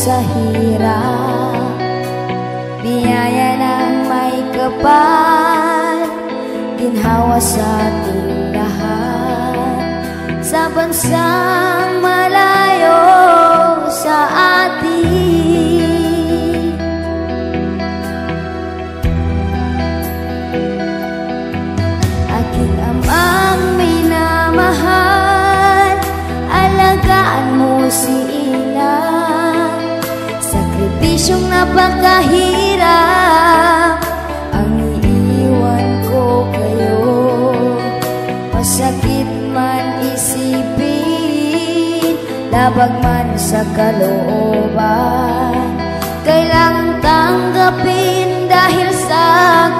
sa hirap, biyaya ng may kapal, ginhawa sa ating lahat, sa bansang malayo sa atin. Aking amang minamahal, alagaan mo si Ina, sakripisyong napakahirap ang iiwan ko kayo. Masakit man isipin, labag man sa kalooban, kailangang tanggapin dahil sa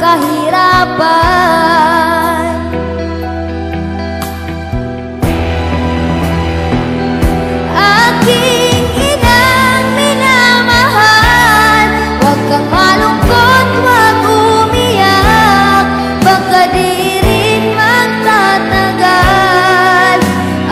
kahirapan. Aking inang minamahal, huwag kang malungkot, huwag umiyak, baka di rin magtatagal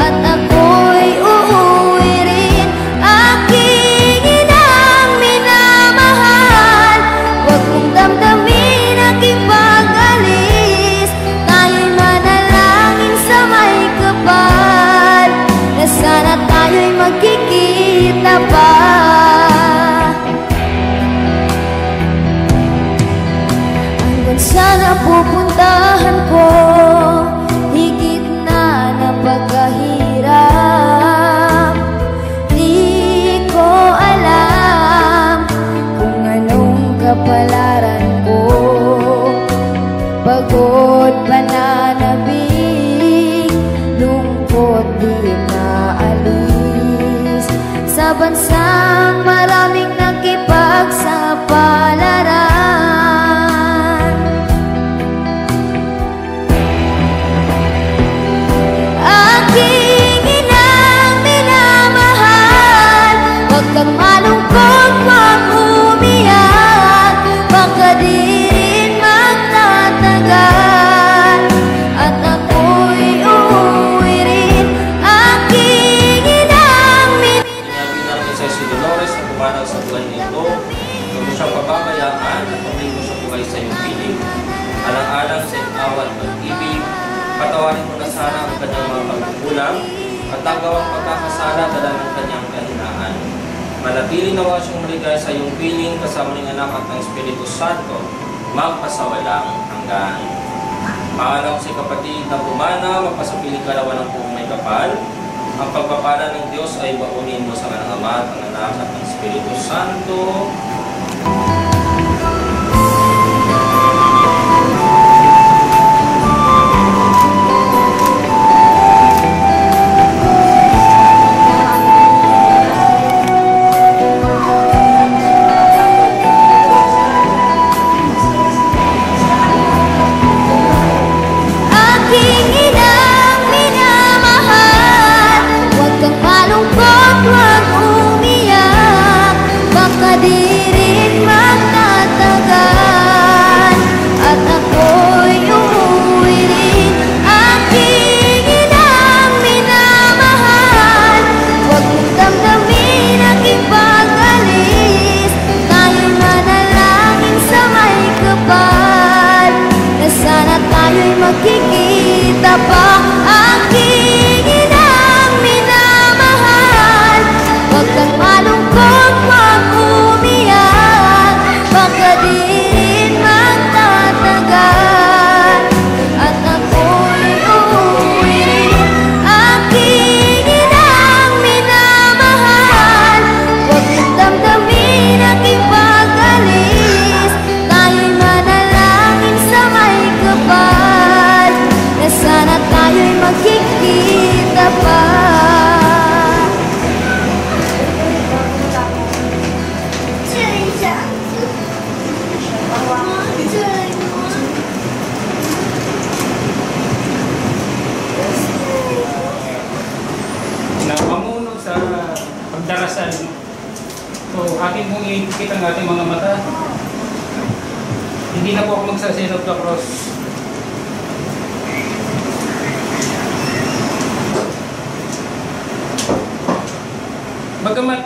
at ako'y uuwi rin. Aking inang minamahal, huwag mong damdamin aking pag-alis, tayo'y manalangin sa may kapal, na sana tayo'y magkikita pa. Hanggang sana pupuntahan ko, higit na napakahirap. Di ko alam kung anong kapalaran ko, pagod pananabik, lungkot di naalis, sa bansang maraming nakipagsapalaran. Aking inang minamahal, huwag kang malungkot, huwag umiyak, baka di rin magtatagal at ako'y uuwi rin. Aking inang minamahal, si Dolores na pumanaw sa buhay nito, kung siyang pababayaan at pagbigo sa buhay sa iyong piling. Alang-alang sa awa at pag-ibig, patawarin mo na sana ang kanyang mga pagkukulang at tanggawang pagkakasala dala ng kanyang kahinaan. Manatili nawa siyang maligay sa iyong piling kasama ng anak at ng Espiritu Santo, magpasawalang hanggan. Pangalaw sa kapatid na pumana, magpasapiling kalawan ng buong may kapal. Ang pagpapala ng Diyos ay baunin mo sa kanang Ama at ang Anak at ng Espiritu Santo. aking inang minamahal, huwag kang malungkot, huwag umiyak, baka di rin magtatagal at ako'y uuwi rin. Aking inang minamahal, huwag mong damdamin aking pag-alis, tayo'y manalangin sa may kapal, na sana tayo'y magkikita pa. Aking inang minamahal, huwag kang malungkot, huwag umiyak, baka di rin magtatagal at ako'y uuwi rin. Aking inang minamahal, huwag mong damdamin aking pag-alis, tayo'y manalangin sa may kapal, na sana tayo'y magkikita pa. Na pamuno sa pagdarasal. So, akin pong iikit ang ating mga mata. Hindi na po ako magsasin of the cross. Bagamat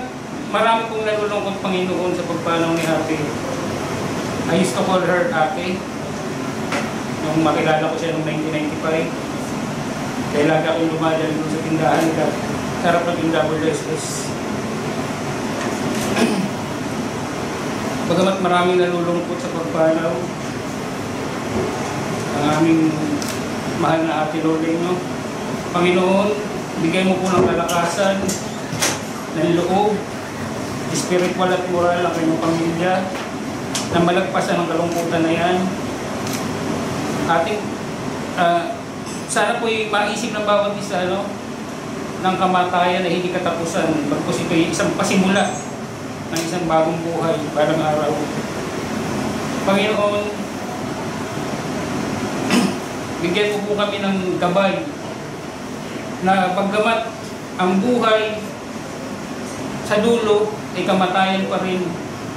marami pong nalulungkot Panginoon sa pagpanaw ni ate. I used to call her ate. Nung makilala ko siya noong 1995. Dahil lagi akong lumadal doon sa tindahan nila. Sarap ng WSS. Bagamat maraming nalulungkot sa pagpanaw, ang aming mahal na Ate Loling, no? Panginoon, bigay mo po ng kalakasan, ng loob, spiritual at moral ang kanyang pamilya, na malagpasan ng kalungkutan na yan. Ating, sana po'y maisip ng bawat isa, no? Ng kamatayan na hindi katapusan, bagkus ito'y isang pasimula ng isang bagong buhay, parang araw. Panginoon, bigyan mo po kami ng gabay na paggamat ang buhay sa dulo ay kamatayan pa rin,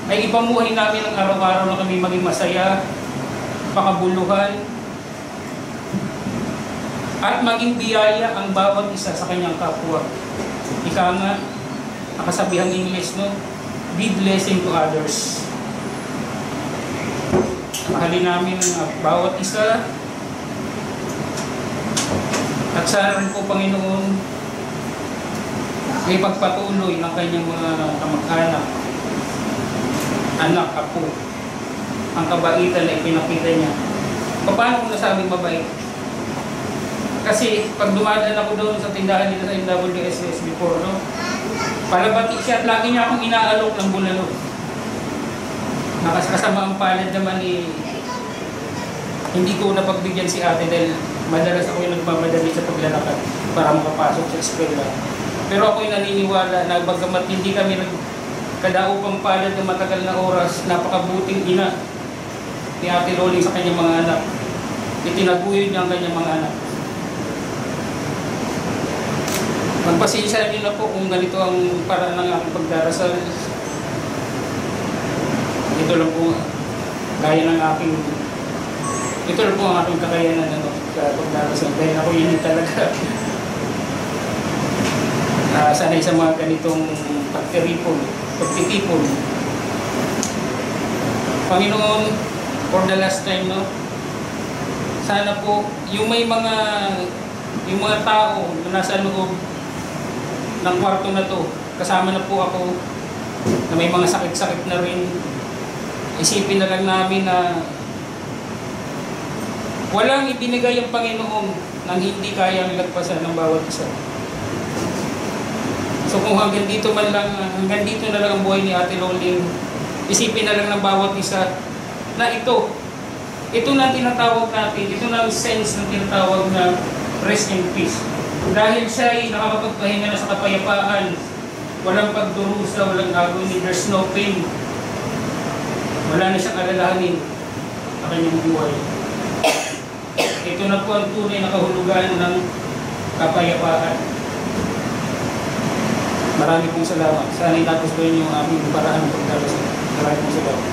ay ipamuhay namin ang araw-araw na kami maging masaya, pakabuluhan, at maging biyaya ang bawat isa sa kanyang kapwa. Ika nga, nakasabihang English, no? Be blessing to others. Mahalin namin ang bawat isa. At sana rin po, Panginoon, ay pagpatuloy ng kanyang mga kamag-anak, anak, apo, ang kabaitan na ipinakita niya. Paano kung nasabing mabait? Kasi pag dumadaan ako doon sa tindahan nila sa MWSS before, no? Palabati siya at lagi niya akong inaalok ng bulalo. Nakasama ang palad naman hindi ko napagbigyan si ate dahil madalas ako yung nagmamadali sa paglalakad para makapasok sa eskwela. Pero ako'y naniniwala na bagamat hindi kami nagkadaupang palad ng matagal na oras, napakabuting ina ni Ate Loling sa kanyang mga anak. Itinaguyod niya ang kanyang mga anak. Magpasensya niyo na po kung ganito ang paraan ng aking pagdarasal. Ito lang po, gaya ng aking, ito lang po ang aking kakayanan sa pagdarasal. Dahil ako yun talaga sanay sa mga ganitong pagtitipon. Panginoon, for the last time, no? Sana po, yung mga tao na nasa loob ng kwarto na to, kasama na po ako na may mga sakit-sakit na rin. Isipin na lang namin na walang ibinigay ang Panginoon nang hindi kayang lagpasan ng bawat isa. So kung hanggang dito na lang ang buhay ni Ate Loling, isipin na lang ng bawat isa na ito na tinatawag natin, ito na ang sense ng tinatawag na rest in peace. Dahil siya ay nakakapagpahinga na sa kapayapaan, walang pagdurusa, walang agony, there's no pain. Wala na siyang alalahanin sa kanyang buhay. Ito na po ang tunay na kahulugan ng kapayapaan. Marami pong salamat. Sana itapos ko yung aming paraan ng pagdarasal. Marami pong salamat.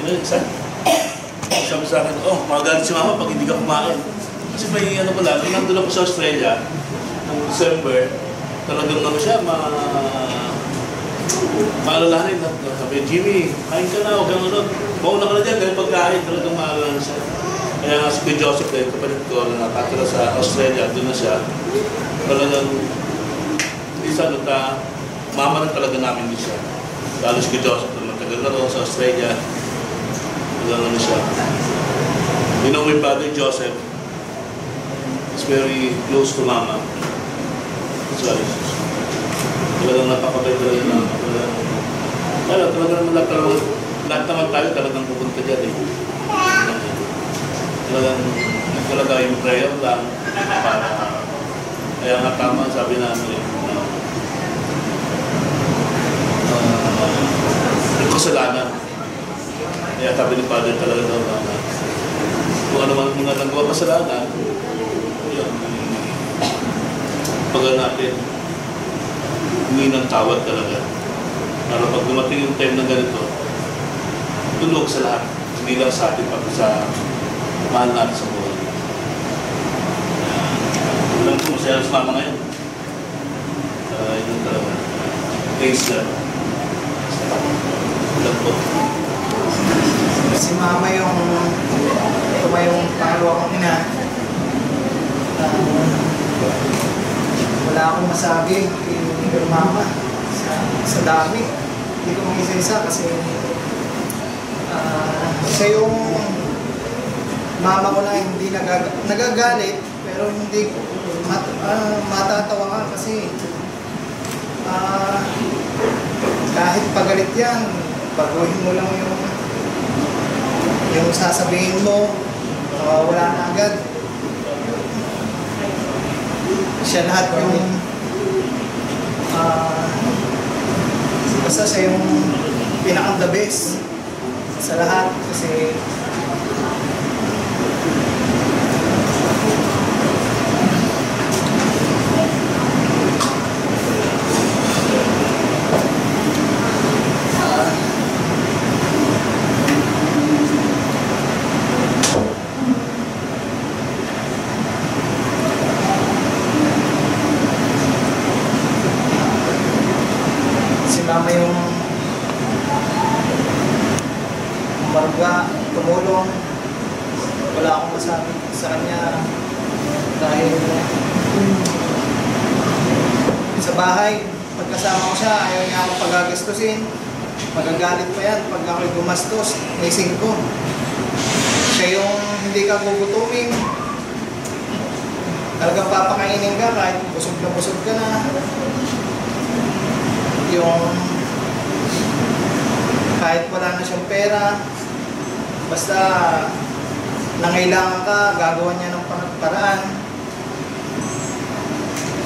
Sabi sa akin, magalit si mama pag hindi ka kumain. Kasi may ano pala, nung nandun ako sa Australia, noong December, talagang ano siya, maalalahanin. Sabi, Jimmy, kain ka na, huwag kang ano. Mauna ka na dyan, dahil pagkain, talagang maalalahanin siya. Kaya nga si Kuya Joseph, dahil kapatid ko, na nakatira sa Australia, doon na siya. Talagang, isa doon mama na talaga namin din siya. Lalo si Kuya Joseph, matagal na rin sa Australia. Talagang ano siya. You know, my brother Joseph is very close to mama. That's why. Talagang napakabay talaga na. Talaga naman lahat naman tayo talagang pupunta dyan eh. Talaga yung prayer lang para kaya nga tama sabi namin yung kasalanan. Kaya sabi ni Father talaga daw na kung ano man mga nagawa kasalanan, yun, pag natin humingi ng tawad talaga. Para pag dumating yung time na ganito, tulog sa lahat. Hindi lang sa atin, pati sa mahal natin sa buhay. Alam ko, masaya sa mama ngayon. Yun talaga. Praise God. Alam ko. Si mama yung pangalawa kong ina. Wala akong masabi kay mama sa dami. Hindi ko mag-isa-isa kasi siya yung mama ko na hindi nagagalit pero hindi matatawa ka kasi kahit pagalit yan, baguhin mo lang yung sasabihin mo, wala na agad. Siya lahat yung basta siya yung pinaka-the best sa lahat kasi mama yung umarga, tumulong. Wala akong masabi sa kanya dahil sa bahay, pagkasama ko siya, ayaw niya akong pagagastusin. Magagalit pa yan pag ako'y gumastos, may 5. Siya yung hindi ka gugutumin. Talagang papakainin ka kahit busog ka na. Yung kahit wala na siyang pera, basta nangailangan ka, gagawa niya ng paraan.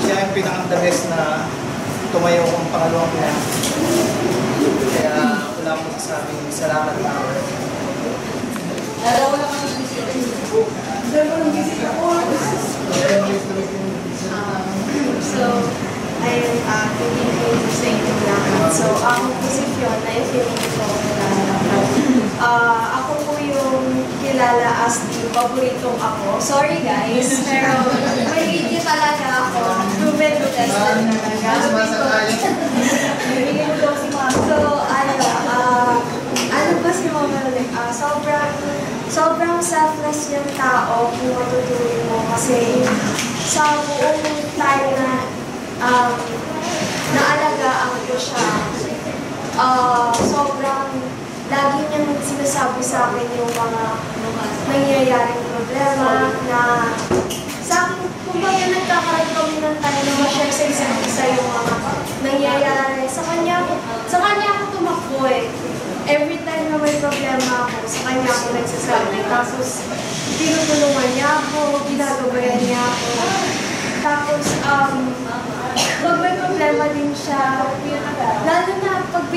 Siya yung pinaka-the best na tumayo kong pangalawang niya. Kaya wala akong masasabing salamat na ako. So, ayun, hindi ko sa inyo lahat. So, ako po si Fiona, yung feeling ko ako po yung kilala as the paboritong ako. Sorry guys, pero may video talaga ako. Proven test talaga. So, ano ba si Mama Lek? Sobrang selfless yung tao kung matutuloy mo kasi sa buong time na naalagaan ko siya. Sobrang lagi niya sinasabi sa akin yung mga nangyayaring problema na sa akin, kumbaga nagkakaroon kami ng time na ma-share sa isa't isa yung mga nangyayari. Sa kanya ako tumakbo eh. Every time na may problema ako, sa kanya ako nagsasabi. Tapos, tinutulungan niya ako, ginagabayan niya ako. Tapos, pag may problema din siya, lalo na pag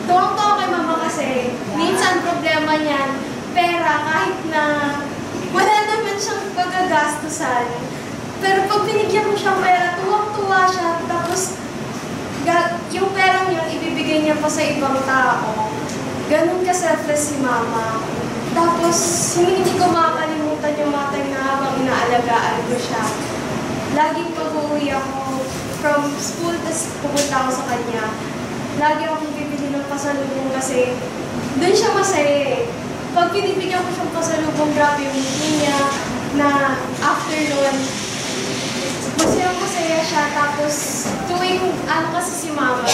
tuwang-tuwa kay mama kasi, minsan problema niyan, pera kahit na wala naman siyang pagagastusan. Pero pag binigyan mo siyang pera, tuwang-tuwa siya, tapos yung perang yun, ibibigay niya pa sa ibang tao. ganun ka-selfless si mama. Tapos, hindi ko makakalimutan yung mga time na habang inaalagaan ko siya. Laging pag-uwi ako from school, tapos pupunta ako sa kanya. Lagi akong bibili ng pasalubong kasi doon siya masaya eh. Pag pinibigyan ko siyang pasalubong, grabe yung ngiti niya na after nun, masaya siya. Tapos tuwing kasi si mama,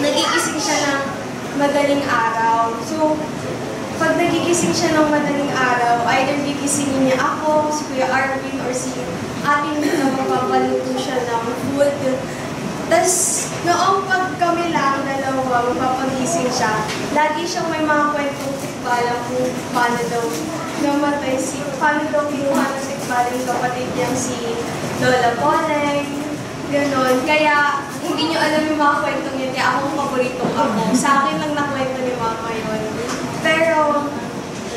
nagigising siya ng madaling araw. So, pag nagigising siya ng madaling araw, either gigisingin niya ako, si Kuya Arvin, or si ating na mapapaluto siya ng food. Tapos, noong pag kami lang, dalawa, mapapagising siya, lagi siyang may mga kwentong tikbalang kung paano daw namatay paano daw kinuha ng tikbalang kapatid niyang si Lola Poleng, gano'n. Kaya, hindi niyo alam yung mga kwentong yun, kaya akong paborito ako. Sa akin lang nakwento ni Mama yun. Pero,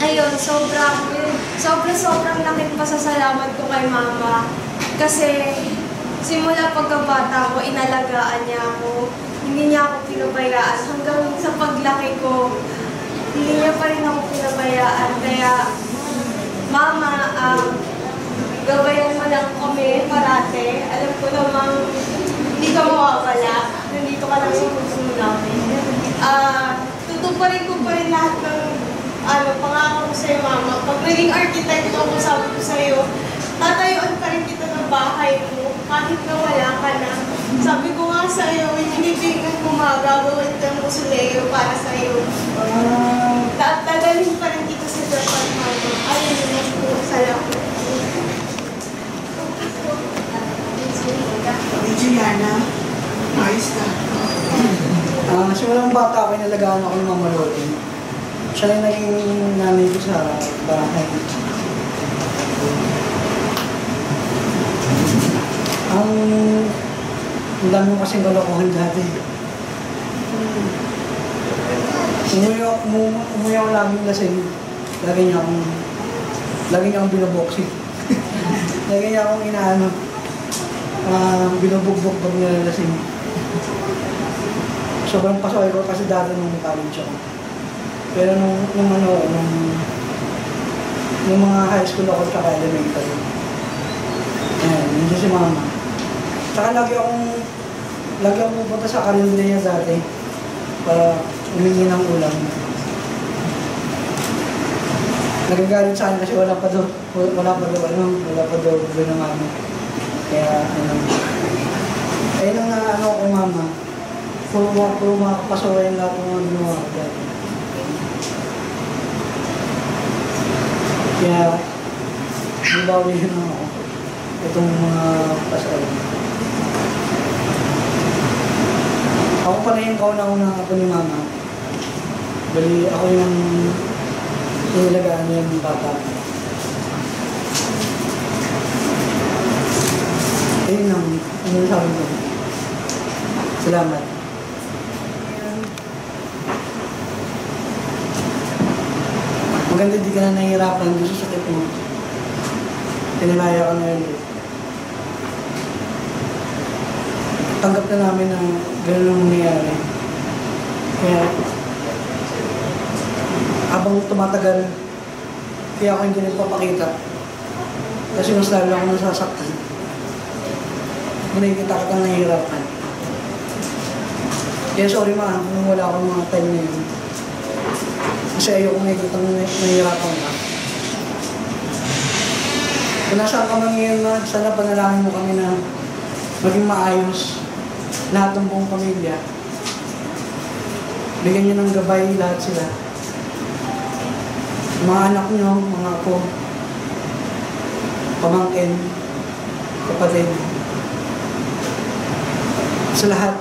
ayun, sobrang laking pasasalamat ko kay Mama. Kasi, simula pagkabata ko, inalagaan niya ako. Hindi niya ako pinabayaan. Hanggang sa paglaki ko, hindi niya pa rin ako pinabayaan. Kaya, Mama, gabayan mo lang kami parate. Alam ko namang hindi ka mawawala. Nandito ka lang sa puso namin. Tutuparin ko pa rin lahat ng pangako ko sa'yo, Mama. Pag naging architect ako, sabi ko sa'yo, tatayuan pa rin kita ng bahay mo kahit na wala ka na. Sabi ko nga sa'yo, yung libingan mo magagawin ka mo sa Leo para sa'yo. Tagalin pa rin kita sa Japan, Mama. Ayun naman po, salamat. Juliana, ayos ka. Simulang bata ako, inalagaan ako ng Mama Loli. Siya yung naging nanay ko sa bahay. Ang dami ko kasing kalokohan dati. Umuwi ako laging lasing. Lagi niya akong binoboxing. Lagi niya akong inaano. Binubugbog pag nilalasing. Sobrang pasaway ko kasi dati nung college ako. Pero nung mga high school ako tsaka elementary. Ayan, hindi si Mama. Tsaka lagi akong pupunta sa karinda niya dati para humingi ng ulam. Nagagalit sa akin kasi wala pa daw ng Mama. Kaya ayun ang naano ko, Mama. Puro mga kapasaway lahat ng mga ginawa ko dati. Kaya nabawi yun ako. Itong mga pasaway. Ako pa na yung kauna-una ako ni Mama. Bali ako yung inilagaan niya yung bata. Ayun lang, ano sabi ko. Salamat. Maganda di ka na nahihirapan doon sa sakit mo. Tinalaya ka na yun. Tanggap na namin na gano'n ang nangyayari. Kaya, habang tumatagal, kaya ako hindi nagpapakita. Kasi mas lalo ako nasasaktan. Nakikita ka kang nahihirapan. Kaya sorry Ma, kung wala akong mga time na yun. Kasi ayoko nakikita kang nahihirapan ka. Kung nasaan ka man ngayon na, sana panalangin mo kami na maging maayos lahat ng buong pamilya. Bigyan niyo ng gabay lahat sila. Mga anak niyo, mga apo, pamangkin, kapatid. Sa lahat,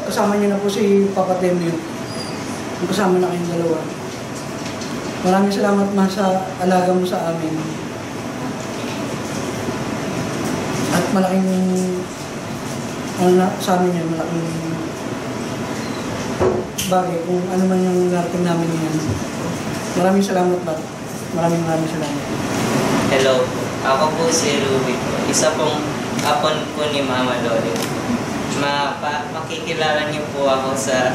kasama niyo na po si Papa Temio. Kasama na kayong dalawa. Maraming salamat Ma sa alaga mo sa amin. At malaking sa amin yan, malaking bagay kung ano man yung narating namin yan. Maraming salamat ba? Maraming salamat. Hello, ako po si Ruby. Isa pong apon po ni Mama Loli. Makikilala niyo po ako sa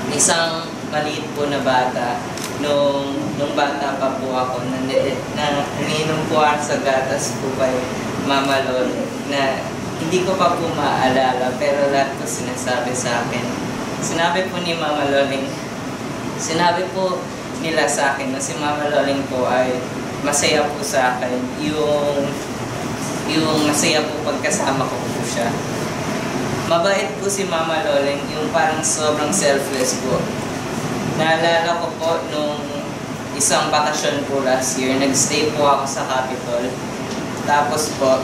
isang maliit po na bata, nung bata pa po ako, na ininom po ako sa gatas po kay Mama Loli, na hindi ko pa po maalala, pero lahat po sinasabi sa akin. Sinabi po ni Mama Loling, sinabi po nila sa akin na si Mama Loling po ay masaya po sa akin. Yung masaya po pagkasama ko po siya. Mabait po si Mama Loling, yung parang sobrang selfless po. Naalala ko po nung isang bakasyon po last year, nag-stay po ako sa Capitol. Tapos po,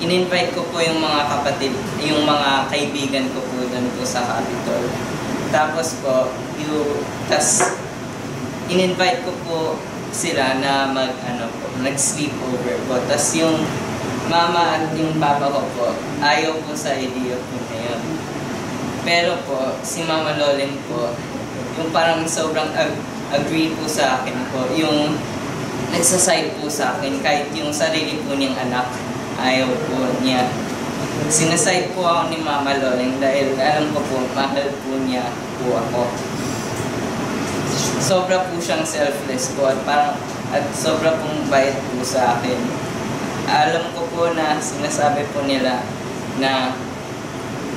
in-invite ko po yung mga kapatid, yung mga kaibigan ko po doon po sa Capitol. Tapos po, in-invite ko po sila na nag-sleepover po. Tapos yung mama at yung papa ko po, ayaw po sa idea po na yun. Pero po, si Mama Loling po, yung parang sobrang agree po sa akin po, yung nagsaside po sa akin, kahit yung sarili po niyang anak, ayaw po niya. Sinaside po ako ni Mama Loling dahil alam ko po, mahal po niya po ako. Sobra po siyang selfless po at sobra pong bait po sa akin. Alam ko po na sinasabi po nila na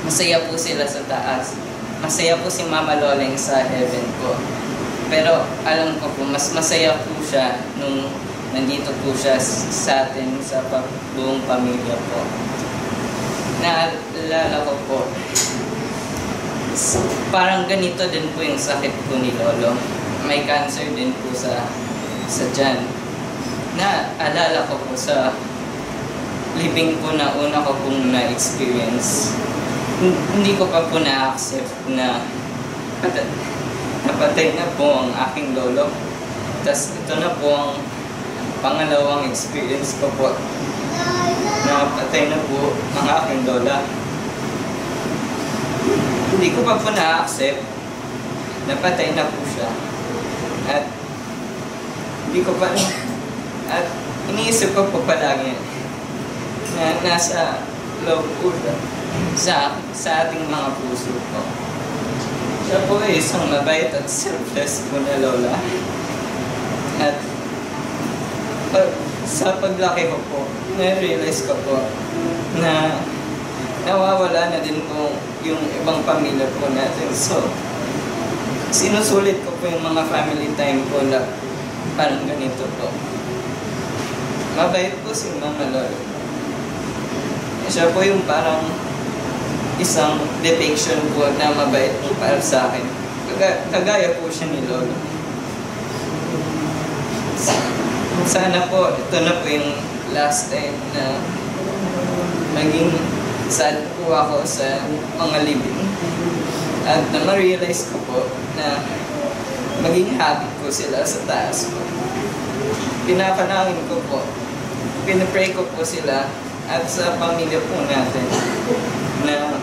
masaya po sila sa taas. Masaya po si Mama Loling sa heaven po. Pero alam ko po, mas masaya po siya nung nandito po siya sa atin, sa buong pamilya po. Naalala ko po, parang ganito din po yung sakit po ni Lolo. May cancer din po sa tiyan. Naalala ko po sa living po na una ko pong na-experience. Hindi ko pa po na-accept na napatay na po ang aking lolo. Tapos ito na po ang pangalawang experience ko po. Napatay na po ang aking lola. Hindi ko pa po na-accept. Napatay na po siya. At hindi ko pa, at iniisip ko po palagi na nasa loob po siya sa ating mga puso po. Siya po ay isang mabait at selfless po na lola. At sa paglaki ko po, na-realize ko po na nawawala na din po yung ibang pamilya po natin. So, sinusulit ko po yung mga family time po na parang ganito po. Mabait po si Mama Lolo. Siya po yung parang isang depiction po na mabait po para sa akin. Kagaya po siya ni Lolo. Sana po, ito na po yung last time na maging sad po ako sa mga living. At na ma-realize ko po na maging happy po sila sa taas po. Pinapanangin ko po, pinapray ko po sila at sa pamilya po natin na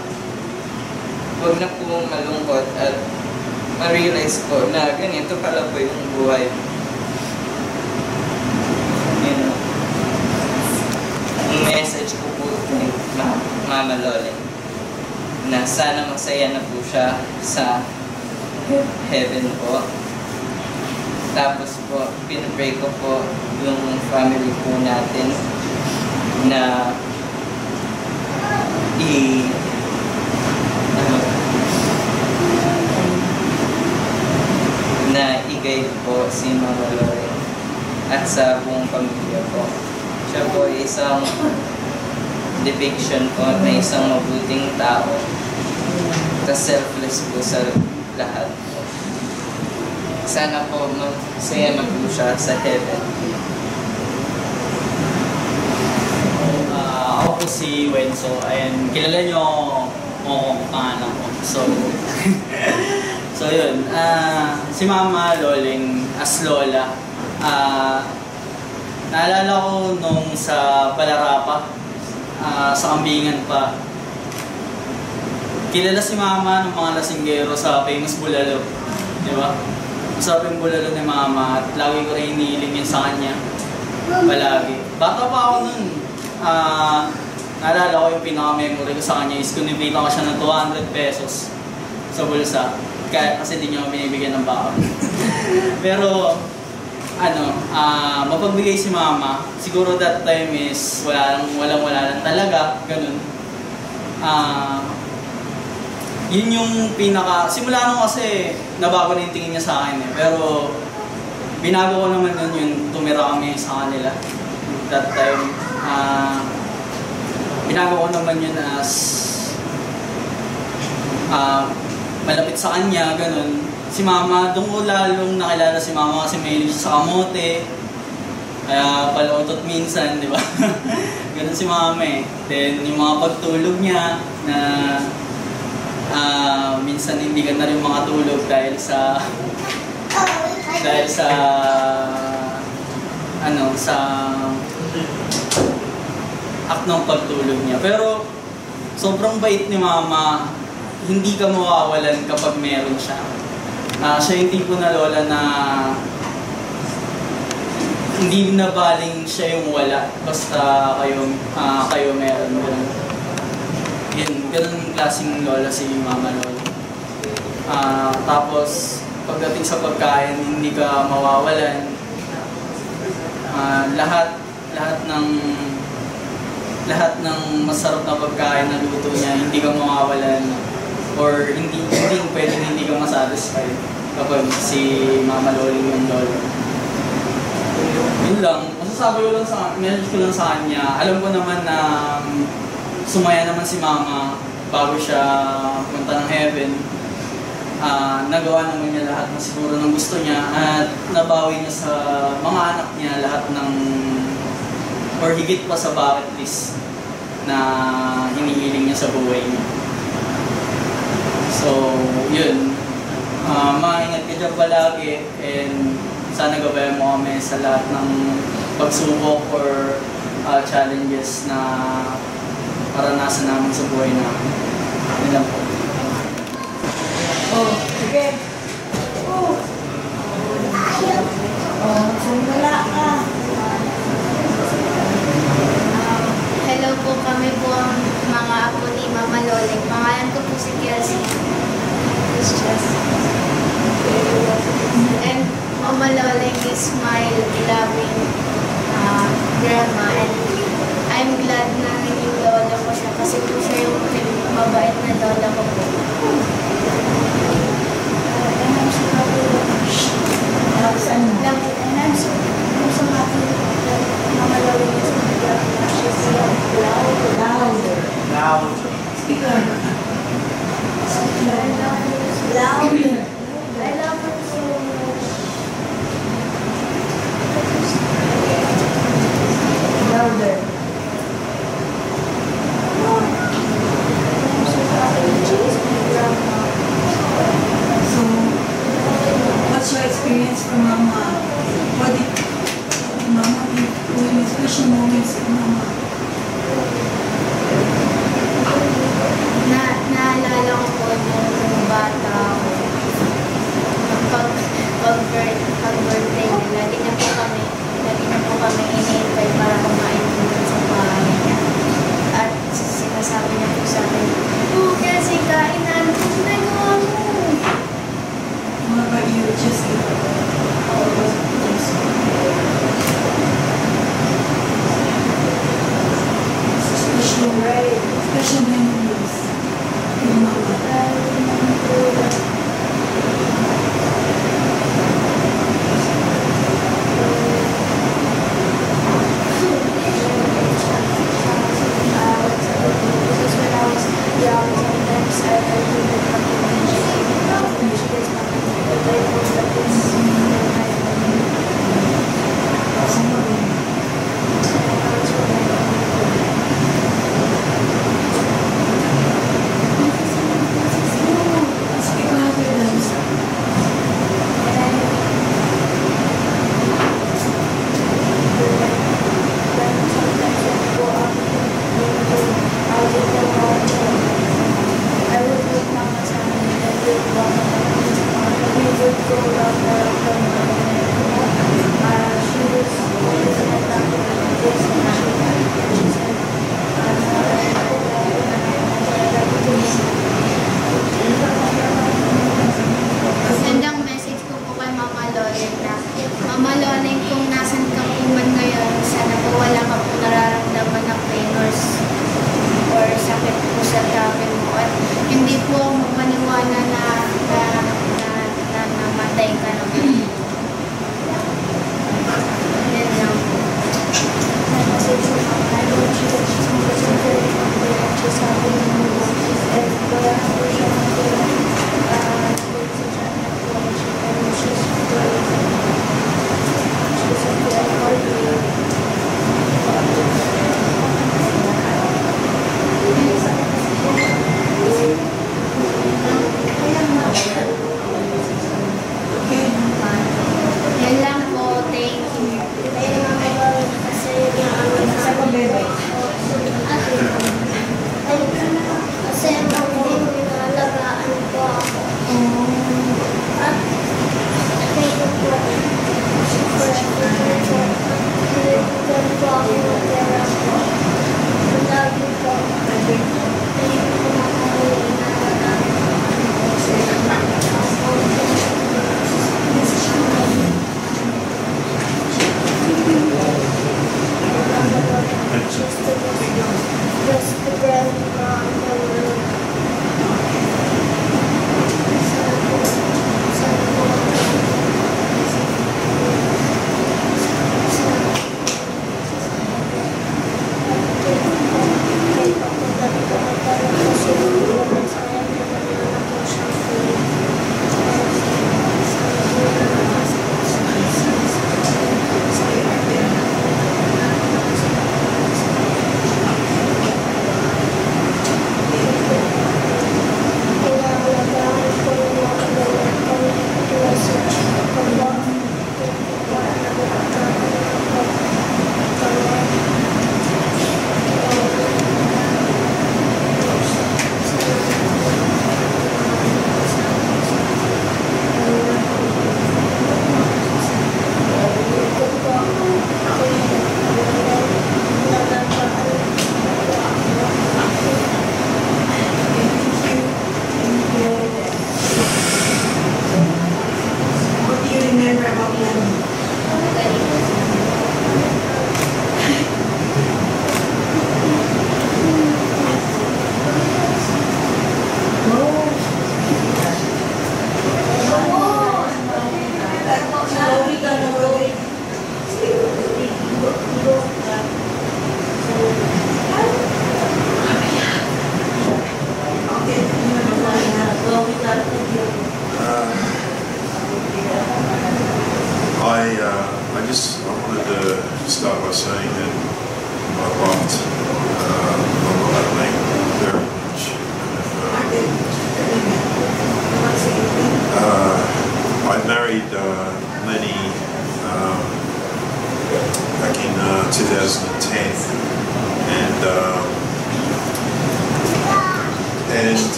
huwag na po malungkot at ma-realize po na ganito pala po yung buhay. Ang message ko po kay Mama Loling na sana masaya na po siya sa heaven po. Tapos po, pinapray ko po yung family po natin na i-guide po si Mama Loling at sa buong pamilya po. Siya po ay isang depiction po na isang mabuting tao at selfless po sa lahat po. Sana po masaya na po siya sa heaven. Ako po si Wenso. Ayan, kilala nyo mo kung pangalan ko. So yun, si Mama Loling as Lola. Naalala ko nung sa Balarapa, sa Kambingan pa. Kilala si Mama ng mga lasinggero sa famous bulalo. Di ba? Masarap yung bulalo ni Mama at lagi ko rin hinihiling yun sa kanya. Palagi. Bata pa ako nun. Naalala ko yung pinaka-memory ko sa kanya is kunibita ko siya ng 200 pesos sa bulsa. kasi di niya ako binibigyan ng baon. Pero, mapagbigay si mama. Siguro that time is walang lang talaga, ganun. Yun yung simula nung kasi nabago na yung tingin niya sa akin eh. Pero, binago ko naman nun yung tumira kami sa kanila. That time, binago ko naman yun as malapit sa kanya, ganun. Si mama, doon ko lalong nakilala si mama kasi mahilig siya sa kamote. Kaya palautot minsan, di ba? Ganun si mama eh. Then, yung mga pagtulog niya na minsan hindi ka na rin makatulog dahil sa act ng pagtulog niya. Pero sobrang bait ni mama, hindi ka mawawalan kapag meron siya. Siya yung tipo na lola na hindi na baling siya yung wala, basta kayo meron. Ganun klaseng lola si mama lola. Tapos pagdating sa pagkain, hindi ka mawawalan. Lahat ng masarap na pagkain na luto niya, hindi ka mawawalan or hindi pwedeng hindi ka masatisfied kapag si mama lola yung lola. Yun lang, masasabi ko lang message ko lang sa kanya. Alam ko naman na sumaya naman si mama bago siya punta ng heaven. Nagawa naman niya lahat na siguro ng gusto niya at nabawi niya sa mga anak niya lahat ng or higit pa sa bucket list na hinihiling niya sa buhay niya. So, yun. Maingat ka dyan palagi and sana gabayan mo kami sa lahat ng pagsubok or challenges na paranasan namin sa buhay namin. Yun lang po. Sige. Sumula ka. Hello po, kami po ang mga apo ni Mama Loleng. Pangalan ko po si Kelsey. And Mama Loleng is my loving grandma. And I'm glad na naging lola ko siya kasi po siya yung mabait na lola ko po. And I'm so happy that Mama Loleng is my grandma. She's so Louder. Speak up. Louder. I love her so much. Louder. I'm so happy that she's my grandma. So, what's your experience from Mama? What did Mama do? Special moments from Mama? Naalala ko po nung bata ako. Pag-birthday niya, lagi na po kami iniintay para kumain dun sa bahay niya. At sinasabi niya po sa akin, kasi kain na, ano po ginagawa mo? What about you, Jessica? Special memories with Mama.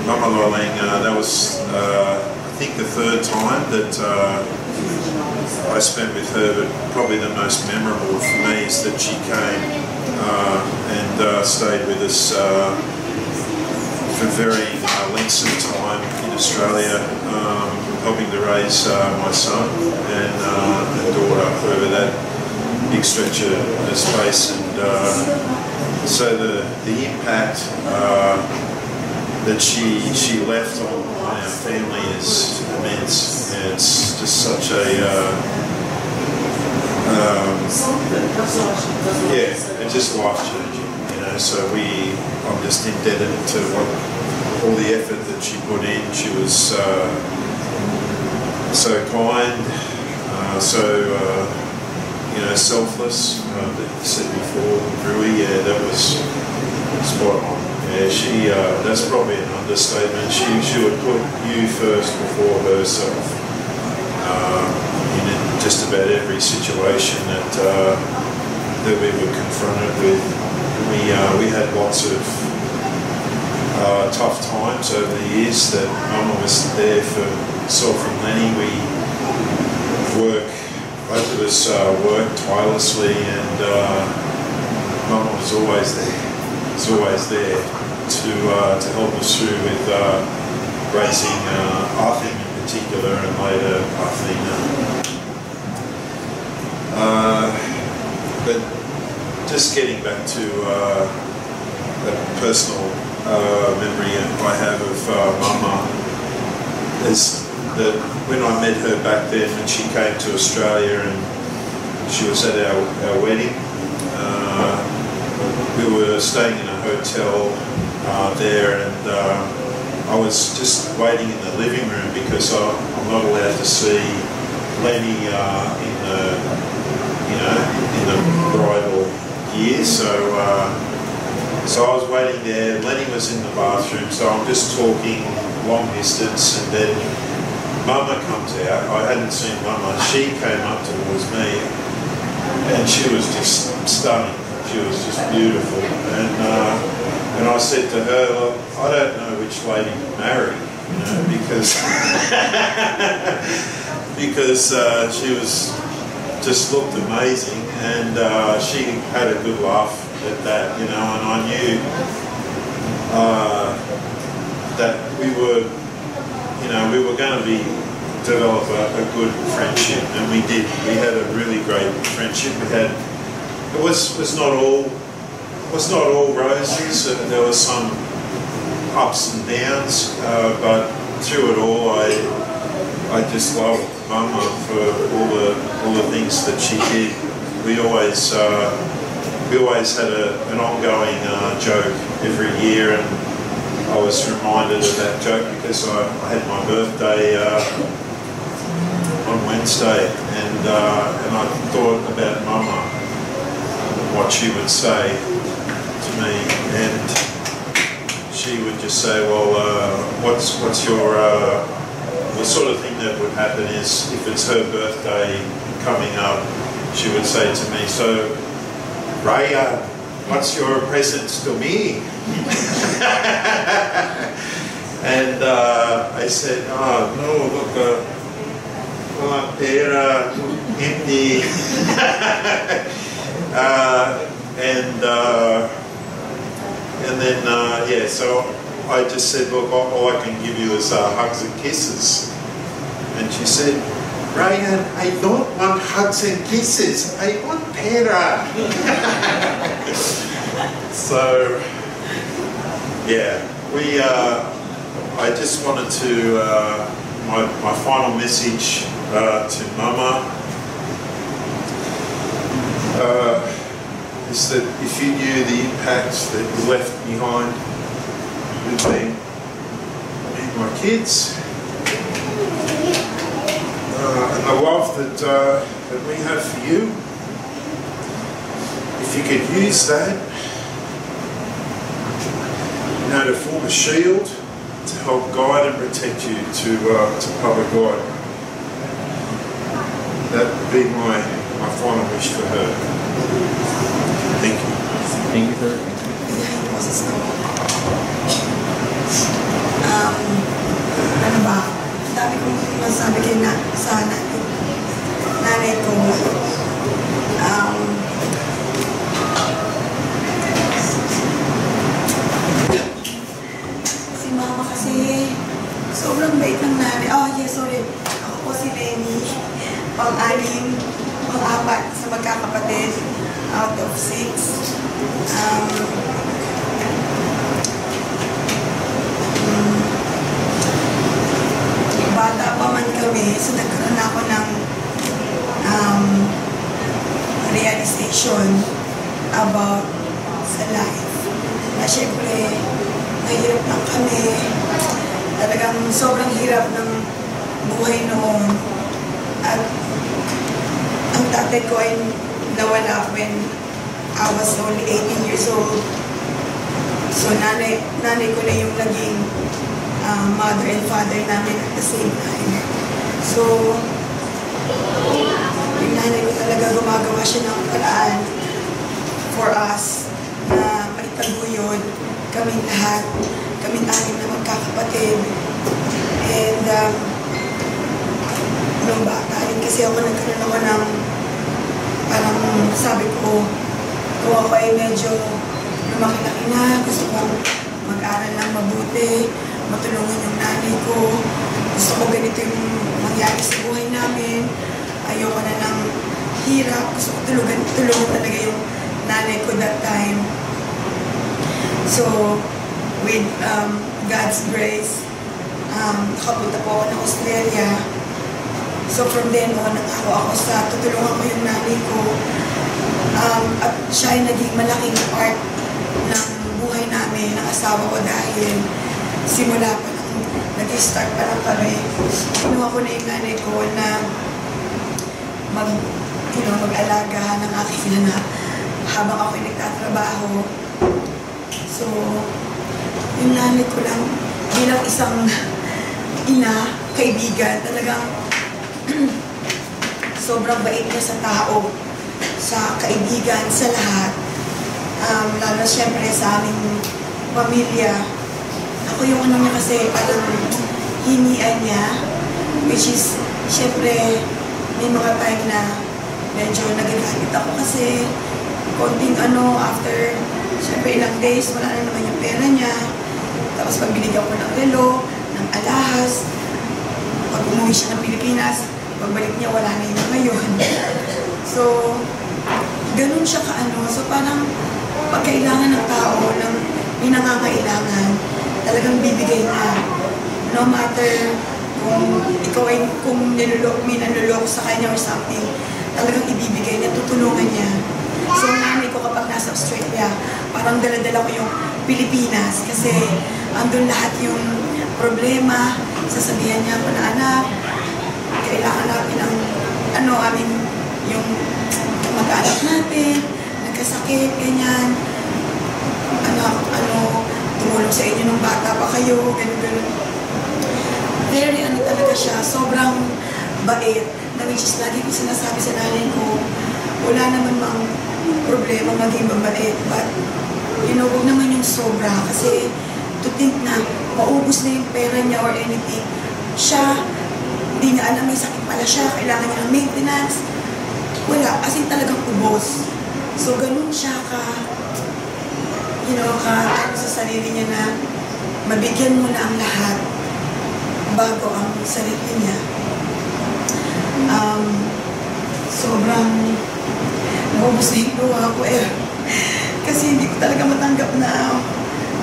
Mama Loling, that was I think the third time that I spent with her, but probably the most memorable for me is that she came and stayed with us for very lengths of time in Australia, helping to raise my son and daughter over that big stretch of space. And so the impact that she left on our family is immense. And it's just such a it's just life changing, you know. So I'm just indebted to all the effort that she put in. She was so kind, selfless. That you said before, Rui, yeah, that was spot on. Yeah, that's probably an understatement. She would put you first before herself in just about every situation that we were confronted with. We had lots of tough times over the years that Mama was there for myself and Lenny. Both of us worked tirelessly, and Mama was always there to help us through with raising Arthing in particular, and later Arthina. But just getting back to a personal memory I have of Mama is that when I met her back then, when she came to Australia and she was at our wedding, we were staying in a hotel there, and I was just waiting in the living room because I'm not allowed to see Lenny in the bridal year. So I was waiting there. Lenny was in the bathroom, so I'm just talking long distance, and then Mama comes out. I hadn't seen Mama. She came up towards me, and she was just stunning. She was just beautiful, and I said to her, "Look, I don't know which lady to marry, you know, because she was just looked amazing, and she had a good laugh at that, you know, and I knew that we were going to develop a good friendship, and we did. We had a really great friendship. It was not all roses. There were some ups and downs, but through it all, I just loved Mama for all the things that she did. We always had an ongoing joke every year, and I was reminded of that joke because I had my birthday on Wednesday, and I thought about Mama, what she would say to me, and she would just say, "Well, what's your the sort of thing that would happen is if it's her birthday coming up, she would say to me, so Raya, what's your present to me?" And I said, "Oh no, look, pera, empty." And then so I just said, "Look, all I can give you is hugs and kisses." And she said, "Ryan, I don't want hugs and kisses. I want pera." So, yeah, I just wanted to, my final message to Mama is that if you knew the impact that you left behind with me and my kids, and the love that we have for you, if you could use that, to form a shield to help guide and protect you to Papa God, that would be my final wish for her. Thank you. Thank you, sir. Ano ba? Dami kong masabi kay sa nanay ko. Si mama kasi sobrang bait ng nanay. Oh, yes, sorry. Ako po si Lenny. Pang-anim, pang-apat sa magkakapatid out of 6. Bata pa man kami, so nagkaroon ako ng realization about sa life. Na syempre, mahirap lang kami. Talagang sobrang hirap ng buhay noon. At ang tatay ko ay nawala when I was only 18 years old. So nanay ko na yung naging mother and father namin at the same time. So, yung nanay ko talaga gumagawa siya ng paraan for us na maitaguyod kaming lahat, kaming anim na magkakapatid. And nung bata rin kasi ako nagkaroon ako ng parang sabi ko, kung ako ay medyo lumaki-laki na, gusto kong mag-aral lang mabuti, matulungan yung nanay ko. Gusto ko ganito yung mangyari sa buhay namin. Ayoko na ng hirap. Gusto ko tulungan talaga yung nanay ko that time. So, with God's grace, nakapunta po ako ng Australia. So, from then on, nangako ako sa tutulungan ko yung nanay ko. At siya ay naging malaking part ng buhay namin, ng asawa ko dahil simula pa nung nag-start pa lang kami, kinuha ko na yung nanay ko na mag-alaga ng aking anak habang ako'y nagtatrabaho. So, yung nanay ko lang bilang isang ina, kaibigan, talagang sobrang bait niya sa tao, sa kaibigan, sa lahat. Lalo siyempre sa aming pamilya. Ako yung ano niya kasi parang hinian niya, which is siyempre may mga time na medyo nagagalit ako kasi konting after siyempre ilang days wala na naman yung pera niya. Tapos pag binigyan ko ng relo, ng alahas, pag umuwi siya ng Pilipinas, pagbalik niya wala na yun ngayon. So, ganun siya So parang pag kailangan ng tao, ng may nangangailangan, talagang bibigay na. No matter kung ikaw ay may nanuloko sa kanya or something, talagang ibibigay niya, tutulungan niya. So nanay ko kapag nasa Australia, parang dala-dala ko yung Pilipinas kasi andun lahat yung problema. Sasabihan niya ako na anak, kailangan natin ang yung mag-anak natin, nagkasakit, ganyan. Tumulong sa inyo nung bata pa kayo, ganun. Very talaga siya, sobrang bait, na which is lagi ko sinasabi sa nanay ko, wala naman mang problema maging mabait, but huwag naman yung sobra, kasi to think na maubos na yung pera niya or anything, siya, hindi niya alam may sakit pala siya, kailangan niya ng maintenance, wala, as in talagang ubos. So, ganun siya sa sarili niya na mabigyan mo na ang lahat bago ang sarili niya. Sobrang naubos na yung luha ko kasi hindi ko talaga matanggap na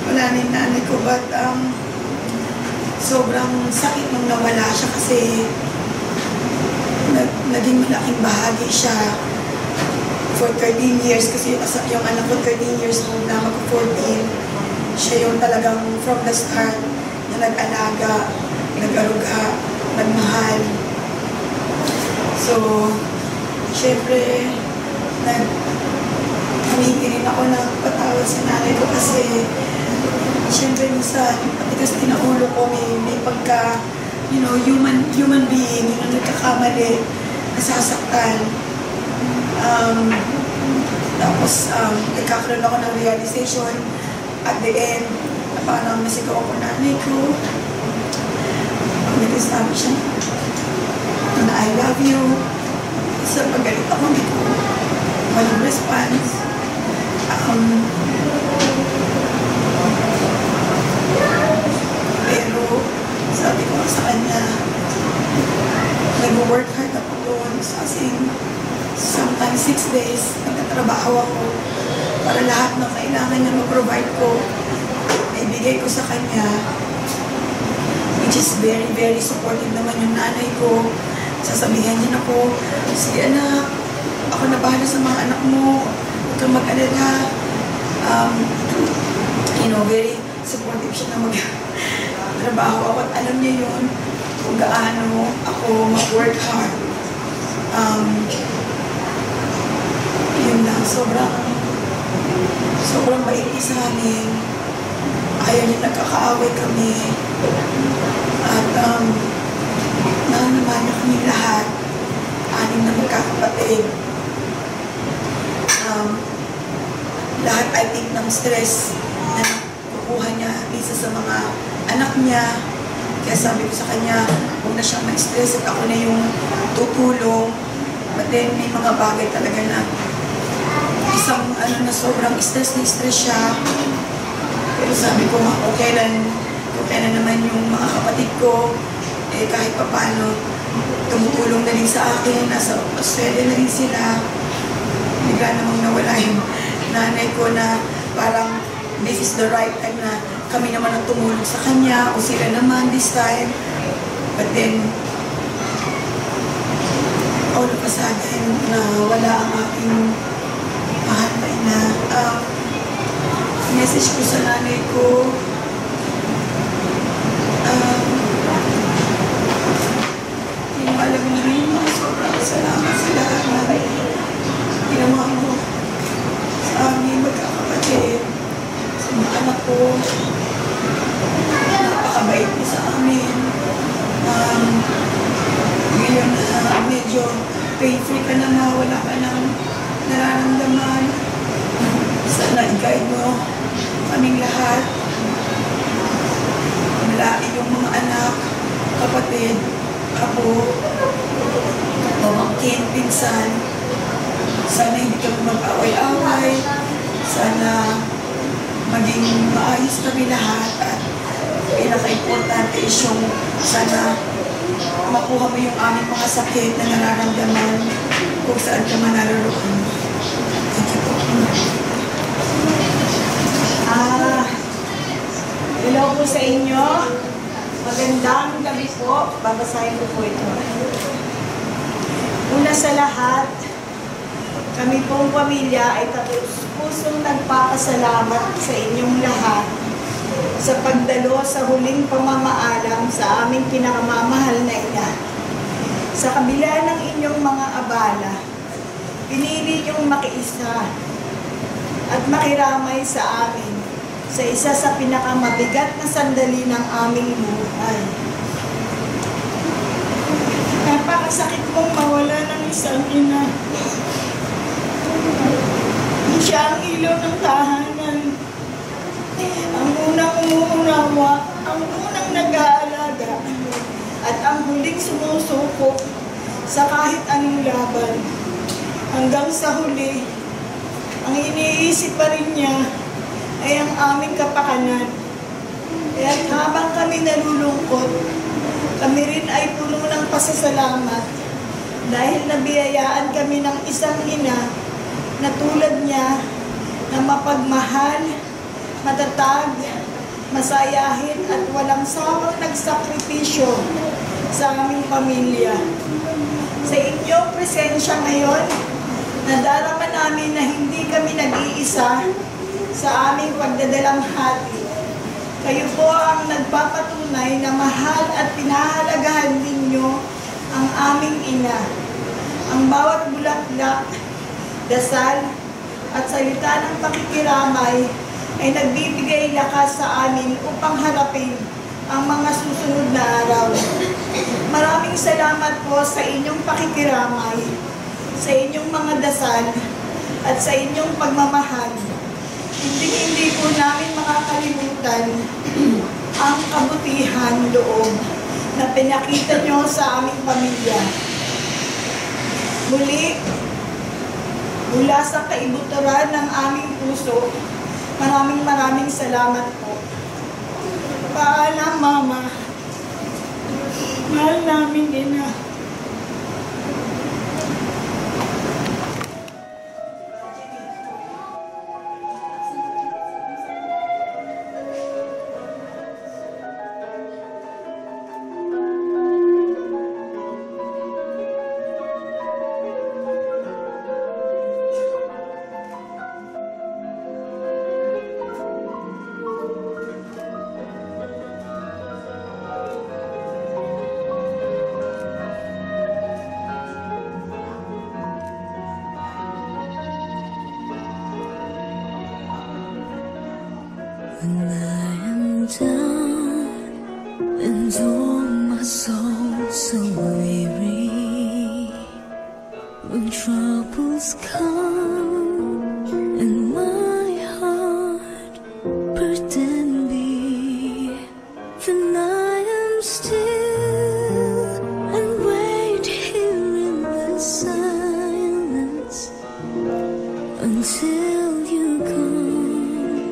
wala na yung nanay ko, but sobrang sakit nung nawala siya kasi naging malaking bahagi siya for 13 years kasi yung anak ko 13 years old na mag-14. Siya yung talagang from the start na nag-alaga, nag-aruga, nagmahal. So, syempre, humingi rin ako ng patawad sa nanay ko kasi syempre minsan, pati kasi tinaulo ko may pagka, human being, nagkakamali, nasasaktan. Tapos, nagkakaroon ako ng realization at the end, parang nasigaw ako nanay ko. Nag-sabi siya na I love you. Sa pagalit ako, hindi ko walang response. Pero sabi ko sa kanya, nag-work hard ako doon. Kasi sometimes 6 days, nagtatrabaho ako para lahat ng kailangan niya mag-provide ko, ibigay ko sa kanya. Which is very, very supportive naman yung nanay ko. Sasabihan niya ako, sige anak, ako na bahala sa mga anak mo, huwag kang mag-alala. Very supportive siya na mag-trabaho ako at alam niya yun kung gaano ako mag-work hard. Yun lang, sobrang bait niya sa amin. Ayaw niya nagkakaaway kami. At mahal naman na kami lahat. 6 na magkakapatid. Lahat I think ng stress na nakukuha niya isa sa mga anak niya. Kaya sabi ko sa kanya, huwag na siyang ma-stress at ako na yung tutulong. But then may mga bagay talaga na isang na sobrang stress na stress siya. Pero sabi ko, okay na naman yung mga kapatid ko. Kahit pa paano, tumutulong na rin sa akin. Nasa Australia na rin sila. Bigla namang nawala yung nanay ko na parang this is the right time na kami naman ang tumulong sa kanya o sila naman this time. But then, all of a sudden, wala ang aking mahal na ina. Message ko sa nanay ko, yung alam mo rin, sobrang salamat sa lahat na ginawa mo sa aming magkakapatid, sa mga anak ko. Napakabait mo sa amin. Ngayon na medyo pain-free ka na, wala ka nang nararamdaman. Sana i-guide mo kaming lahat. Mula iyong mga anak, kapatid, apo, pamangkin, pinsan. Sana hindi ka mag-away-away. Sana maging maayos kami lahat. At pinaka-importante is yung sana makuha mo yung aming mga sakit na nararamdaman kung saan ka man naroon. Thank you po. Hello po sa inyo. Magandang gabi po. Babasahin ko po ito. Una sa lahat, kami pong pamilya ay taus-pusong nagpapasalamat sa inyong lahat sa pagdalo sa huling pamamaalam sa aming pinakamamahal na ina. Sa kabila ng inyong mga abala, pinili niyong makiisa at makiramay sa amin sa isa sa pinakamabigat na sandali ng aming buhay. Napakasakit mong mawala ng isang ina. Siya ang ilaw ng tahanan. Ang unang umuunawa, ang unang nag-aalaga, at ang huling sumusuko sa kahit anong laban. Hanggang sa huli, ang iniisip pa rin niya ay ang aming kapakanan. At habang kami nalulungkot, kami rin ay puno ng pasasalamat dahil nabiyayaan kami ng isang ina na tulad niya na mapagmahal, matatag, masayahin at walang sawang nagsakripisyo sa aming pamilya. Sa inyong presensya ngayon, nadarama namin na hindi kami nag-iisa sa aming pagdadalang hati. Kayo po ang nagpapatunay na mahal at pinahalagahan ninyo ang aming ina. Ang bawat bulaklak, dasal, at salita ng pakikiramay ay nagbibigay lakas sa amin upang harapin ang mga susunod na araw. Maraming salamat po sa inyong pakikiramay, sa inyong mga dasal, at sa inyong pagmamahal. Hindi po namin makakalimutan makalimutan ang kabutihan loob na pinakita nyo sa aming pamilya. Muli, mula sa kaibuturan ng aming puso, maraming salamat po. Paalam, Mama. Mahal namin din na. When I am down and oh my soul so weary, when troubles come and my heart burden be, then I am still and wait here in the silence until you come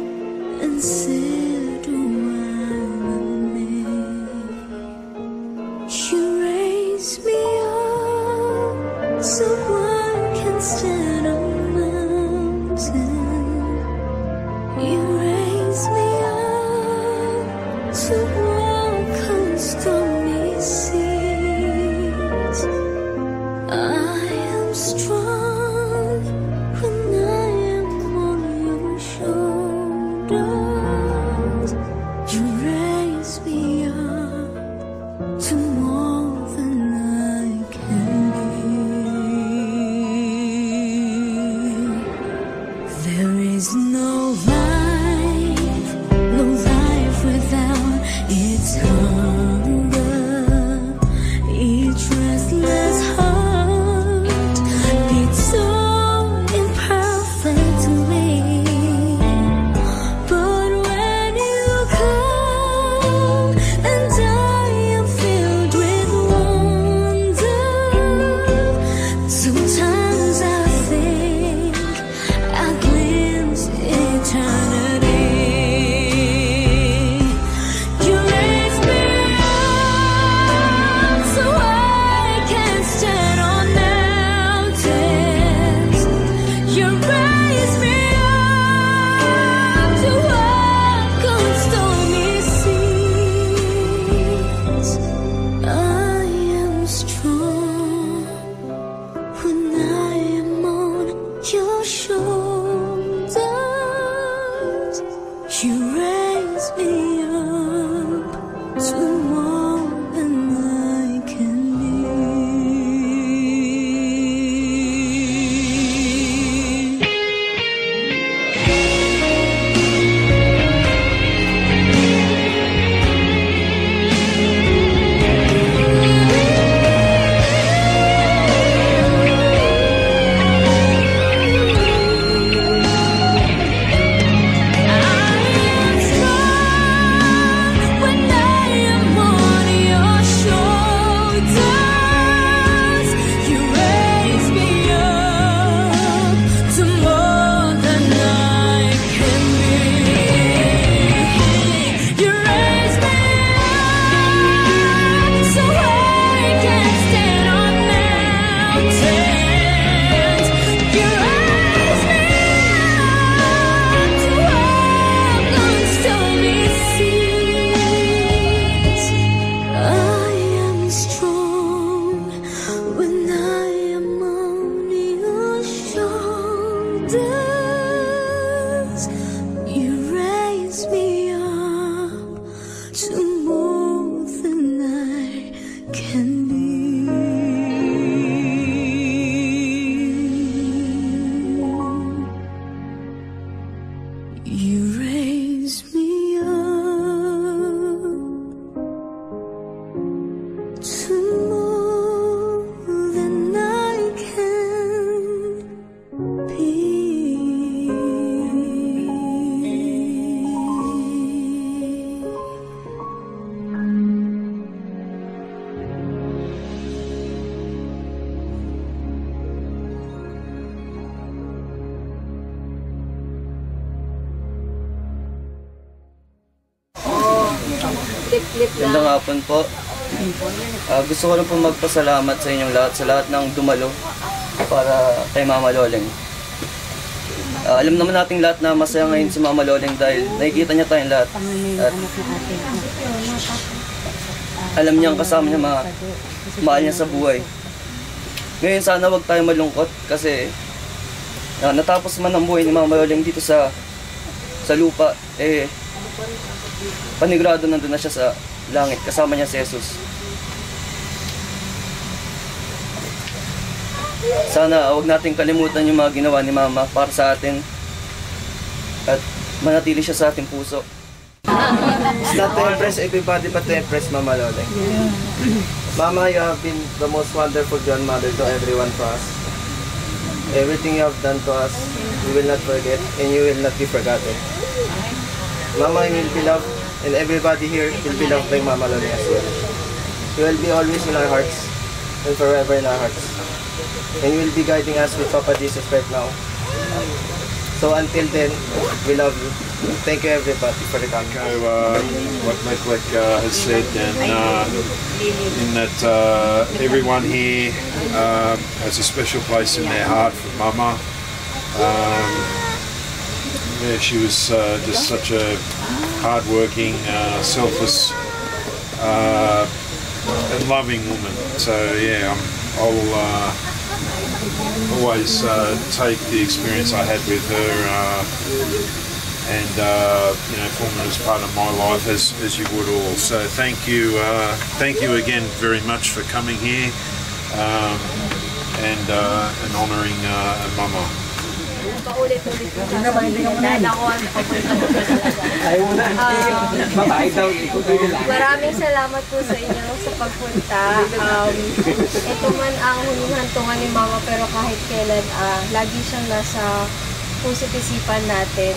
and sit around me. You raise me up so I can stand on a mountain. You raise me up to walk on stormy seas. I am strong when I am on your shoulders. You raise me up to more than I can be. There is no life without its hunger. Each restless heart beats so imperfectly. But when you come and I am filled with wonder, sometimes I think I glimpse eternity. You raise me up so I can stand on mountains. You raise me up to walk on stormy seas. I am strong when I am on your shoulders. You raise me up to more than I can be. I am strong when I am on Magandang hapon po. Gusto ko lang po magpasalamat sa inyong lahat, sa lahat ng dumalo para kay Mama Loleng. Alam naman nating lahat na masaya ngayon si Mama Loleng dahil nakikita niya tayong lahat. At alam niyang kasama niya mahal niya sa buhay. Ngayon sana wag tayo malungkot kasi natapos man ang buhay ni Mama Loleng dito sa lupa, panigurado nandun na siya sa langit, kasama niya si Jesus. Sana huwag natin kalimutan yung mga ginawa ni Mama para sa atin at manatili siya sa ating puso. It's not to impress everybody but to impress Mama Loleng. Mama, you have been the most wonderful grandmother to everyone to us. Everything you have done to us, we will not forget and you will not be forgotten. Mama, you will be loved and everybody here will be loved by Mama Loleng as well. You will be always in our hearts and forever in our hearts. And you will be guiding us with Papa Jesus right now. So until then, we love you. Thank you everybody for the coming. What Metlek has said, and in that everyone here has a special place in their heart for Mama. Yeah, she was just such a hard-working, selfless, and loving woman. So yeah, I'll always take the experience I had with her and form it as part of my life as you would all. So thank you again very much for coming here and honouring Mama. Paulit-ulit ko dahil ako ang maraming salamat po sa inyo sa pagpunta. Ito man ang huling hantungan ni Mama, pero kahit kailan lagi siyang nasa puso't isipan natin.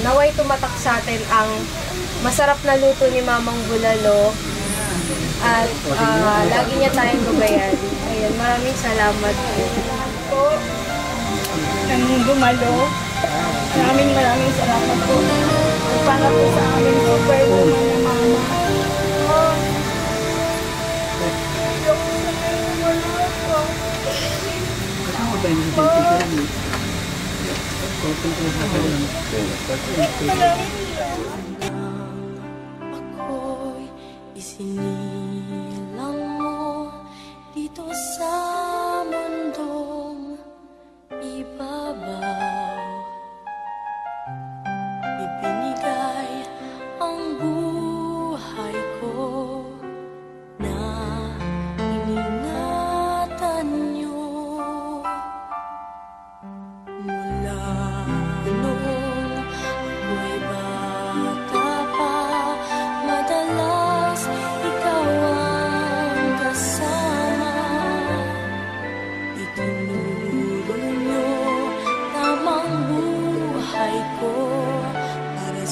Naway tumatak sa atin ang masarap na luto ni Mamang Bulalo at lagi niya tayong gabayan. Ayan, maraming salamat po. Ang dumalo. Maraming salamat po. Para po sa amin super woman ni Mama. Ako'y isinilang mo dito sa mundong ibabaw. Ibinigay ang buhay ko na iningatan niyo. Mula noong ako'y bata pa, madalas ikaw ang kasama. Itinuro niyo tamang buhay ko para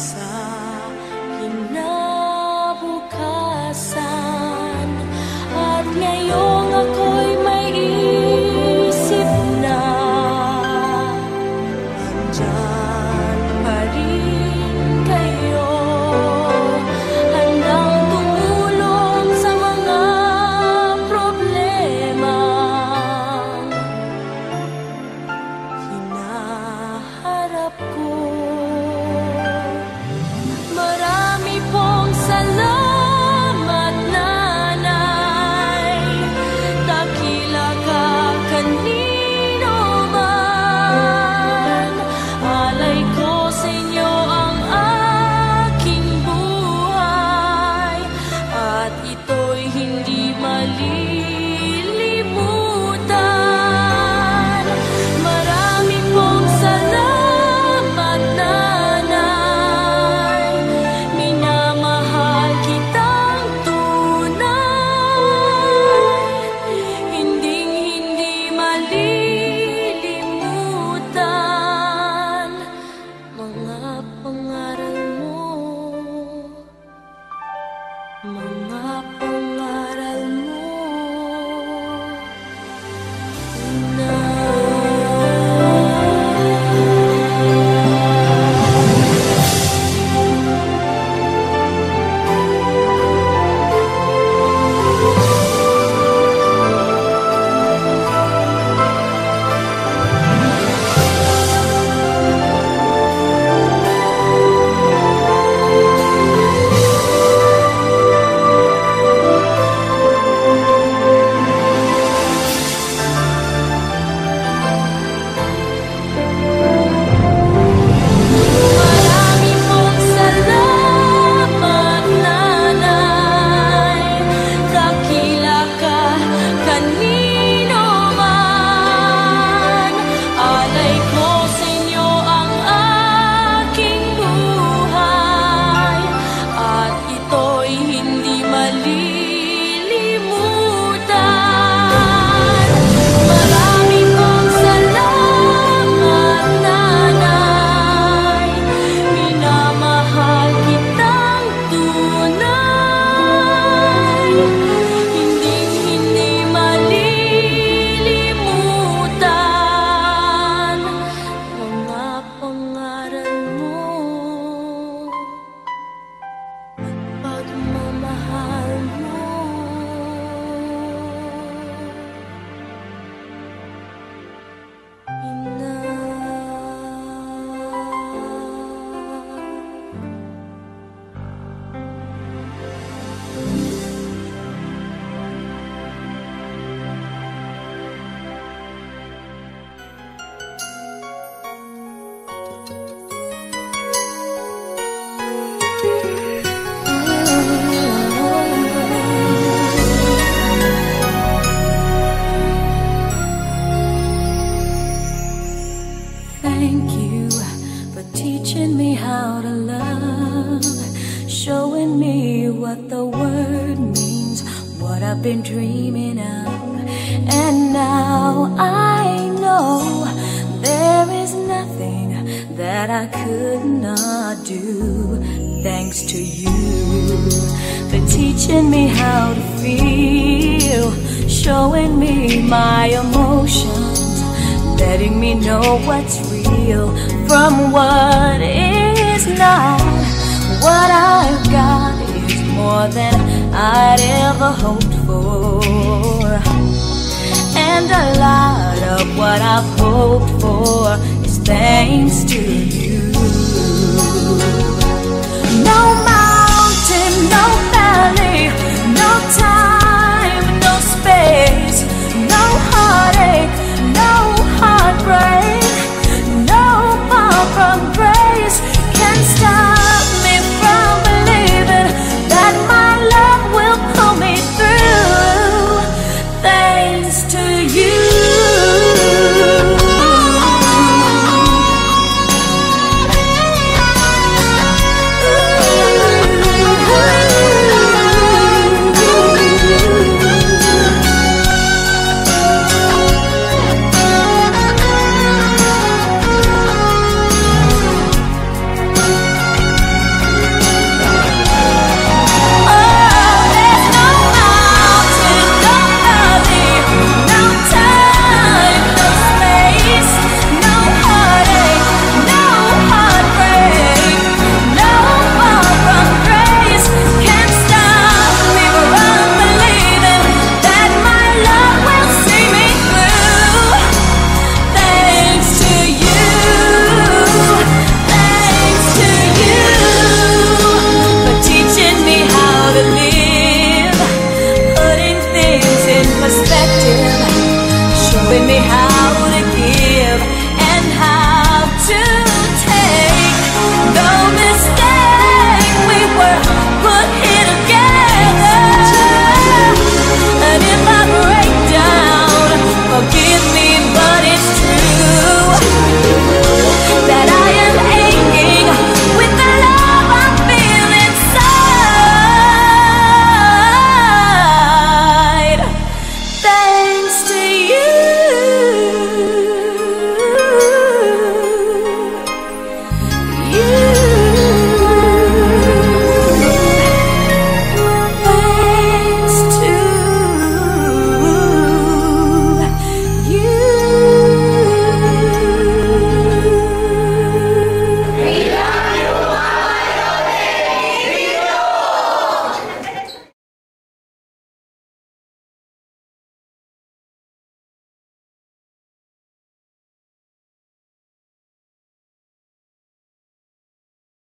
what the word means, what I've been dreaming of. And now I know there is nothing that I could not do, thanks to you for teaching me how to feel, showing me my emotions, letting me know what's real from what is not. What I've got is more than I'd ever hoped for, and a lot of what I've hoped for is thanks to you.